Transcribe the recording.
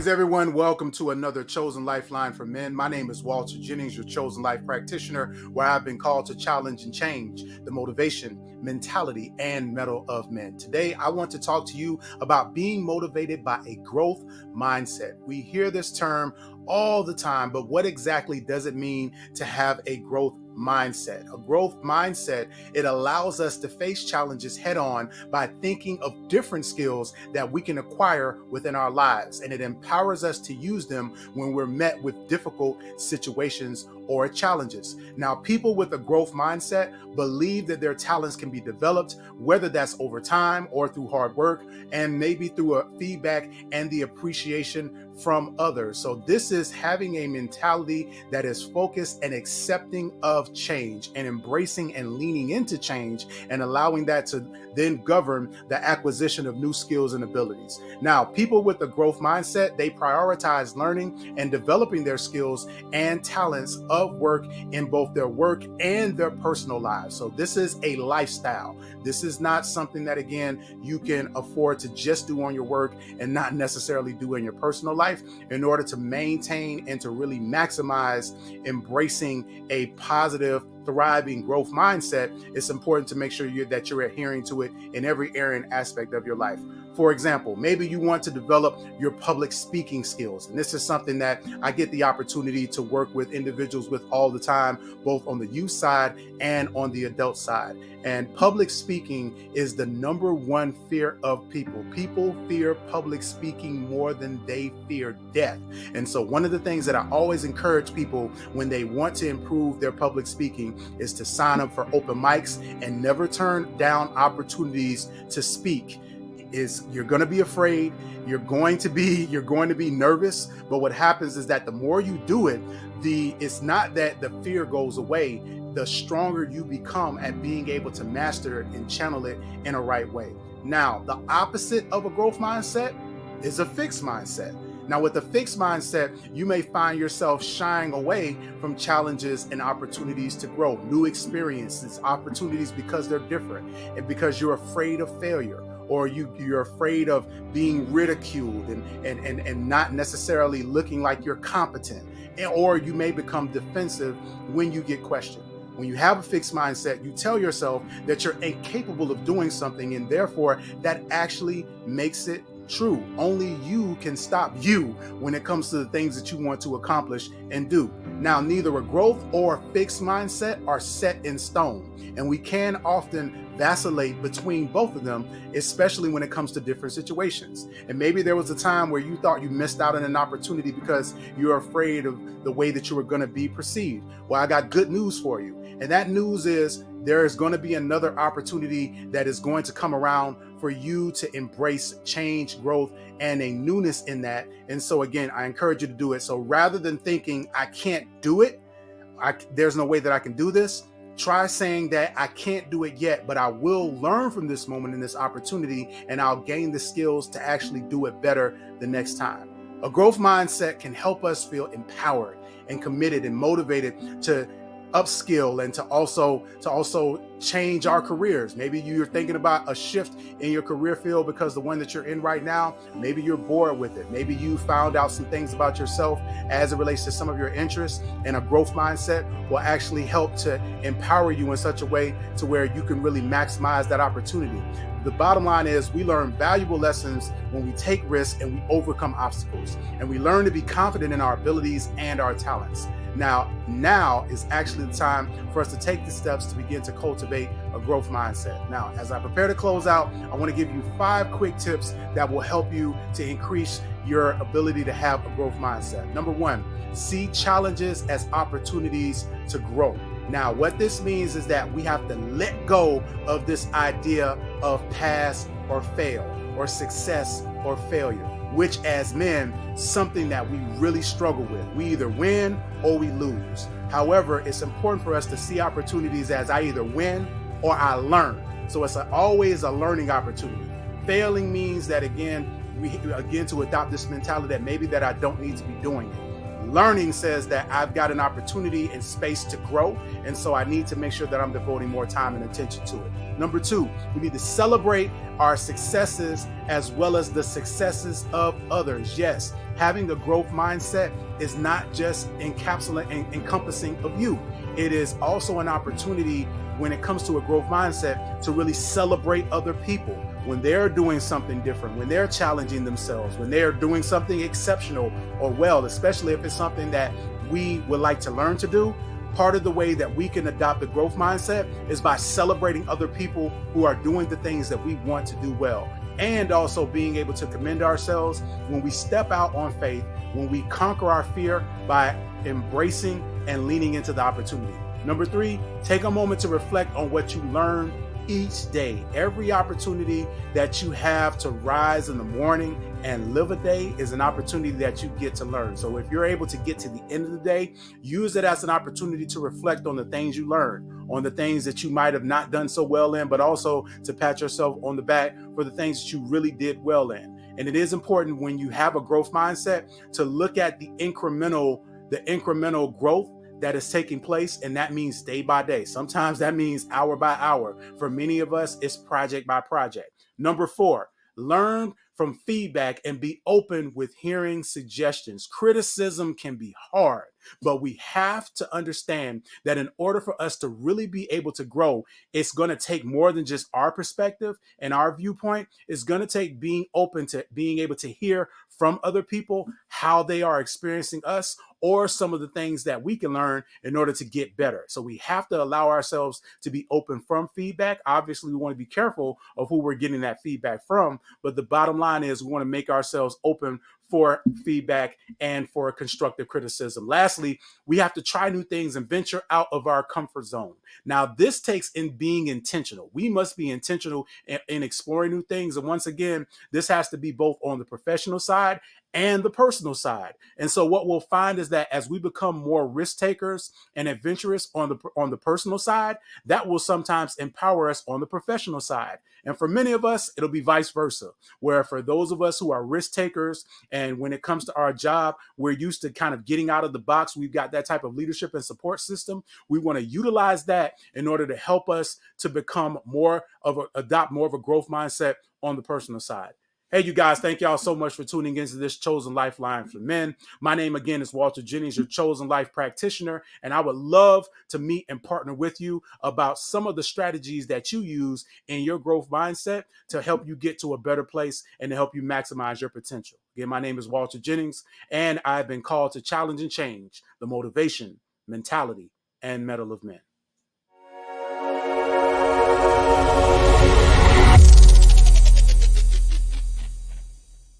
Greetings, everyone. Welcome to another Chosen Lifeline for Men. My name is Walter Jennings, your Chosen Life practitioner, where I've been called to challenge and change the motivation, mentality, and mettle of men. Today, I want to talk to you about being motivated by a growth mindset. We hear this term all the time, but what exactly does it mean to have a growth mindset? A growth mindset, it allows us to face challenges head on by thinking of different skills that we can acquire within our lives, and it empowers us to use them when we're met with difficult situations or challenges. Now, people with a growth mindset believe that their talents can be developed, whether that's over time or through hard work, and maybe through a feedback and the appreciation from others. So this is having a mentality that is focused and accepting of change and embracing and leaning into change and allowing that to then govern the acquisition of new skills and abilities. Now, people with a growth mindset, they prioritize learning and developing their skills and talents of work in both their work and their personal lives. So this is a lifestyle. This is not something that, again, you can afford to just do on your work and not necessarily do in your personal life. In order to maintain and to really maximize embracing a positive, thriving growth mindset, it's important to make sure that you're adhering to it in every area and aspect of your life. For example, maybe you want to develop your public speaking skills. And this is something that I get the opportunity to work with individuals with all the time, both on the youth side and on the adult side. And public speaking is the number one fear of people. People fear public speaking more than they fear death. And so one of the things that I always encourage people when they want to improve their public speaking is to sign up for open mics and never turn down opportunities to speak. You're going to be afraid, you're going to be nervous, but what happens is that the more you do it, it's not that the fear goes away, the stronger you become at being able to master it and channel it in a right way. Now, the opposite of a growth mindset is a fixed mindset. Now, with a fixed mindset, you may find yourself shying away from challenges and opportunities to grow, new experiences, opportunities because they're different, and because you're afraid of failure, or you're afraid of being ridiculed and not necessarily looking like you're competent, or you may become defensive when you get questioned. When you have a fixed mindset, you tell yourself that you're incapable of doing something, and therefore that actually makes it true. Only you can stop you when it comes to the things that you want to accomplish and do. Now, neither a growth or a fixed mindset are set in stone, and we can often vacillate between both of them, especially when it comes to different situations. And maybe there was a time where you thought you missed out on an opportunity because you're afraid of the way that you were going to be perceived. Well, I got good news for you. And that news is there is going to be another opportunity that is going to come around for you to embrace change, growth, and a newness in that. And so again, I encourage you to do it. So rather than thinking I can't do it, there's no way that I can do this, try saying that I can't do it yet, but I will learn from this moment and this opportunity, and I'll gain the skills to actually do it better the next time. A growth mindset can help us feel empowered and committed and motivated to upskill and to also change our careers. Maybe you're thinking about a shift in your career field because the one that you're in right now, maybe you're bored with it. Maybe you found out some things about yourself as it relates to some of your interests, and a growth mindset will actually help to empower you in such a way to where you can really maximize that opportunity. The bottom line is we learn valuable lessons when we take risks and we overcome obstacles, and we learn to be confident in our abilities and our talents. Now is actually the time for us to take the steps to begin to cultivate a growth mindset. Now, as I prepare to close out, I want to give you 5 quick tips that will help you to increase your ability to have a growth mindset. Number 1, see challenges as opportunities to grow. Now, what this means is that we have to let go of this idea of pass or fail, or success or failure, which as men, something that we really struggle with. We either win or we lose. However, it's important for us to see opportunities as I either win or I learn. So it's always a learning opportunity. Failing means that, again, to adopt this mentality that maybe that I don't need to be doing it. Learning says that I've got an opportunity and space to grow, and so I need to make sure that I'm devoting more time and attention to it. Number two, we need to celebrate our successes as well as the successes of others. Yes, having a growth mindset is not just encompassing of you. It is also an opportunity when it comes to a growth mindset to really celebrate other people when they're doing something different, when they're challenging themselves, when they're doing something exceptional or well, especially if it's something that we would like to learn to do. Part of the way that we can adopt the growth mindset is by celebrating other people who are doing the things that we want to do well, and also being able to commend ourselves when we step out on faith, when we conquer our fear by embracing and leaning into the opportunity. Number three, take a moment to reflect on what you learned each day. Every opportunity that you have to rise in the morning and live a day is an opportunity that you get to learn. So if you're able to get to the end of the day, use it as an opportunity to reflect on the things you learned, on the things that you might have not done so well in, but also to pat yourself on the back for the things that you really did well in. And it is important when you have a growth mindset to look at the incremental growth that is taking place, and that means day by day. Sometimes that means hour by hour. For many of us, it's project by project. Number four, learn from feedback and be open with hearing suggestions. Criticism can be hard, but we have to understand that in order for us to really be able to grow, it's going to take more than just our perspective and our viewpoint. It's going to take being open to being able to hear from other people how they are experiencing us, or some of the things that we can learn in order to get better. So we have to allow ourselves to be open from feedback. Obviously, we want to be careful of who we're getting that feedback from, but the bottom line is we want to make ourselves open for feedback and for constructive criticism. Lastly, we have to try new things and venture out of our comfort zone. Now, this takes in being intentional. We must be intentional in exploring new things. And once again, this has to be both on the professional side and the personal side. And so what we'll find is that as we become more risk takers and adventurous on the personal side, that will sometimes empower us on the professional side. And for many of us, it'll be vice versa, where for those of us who are risk takers, and when it comes to our job, we're used to kind of getting out of the box. We've got that type of leadership and support system. We want to utilize that in order to help us to become adopt more of a growth mindset on the personal side. Hey, you guys, thank y'all so much for tuning into this Chosen Lifeline for Men. My name again is Walter Jennings, your Chosen Life practitioner, and I would love to meet and partner with you about some of the strategies that you use in your growth mindset to help you get to a better place and to help you maximize your potential. Again, my name is Walter Jennings, and I've been called to challenge and change the motivation, mentality, and mettle of men.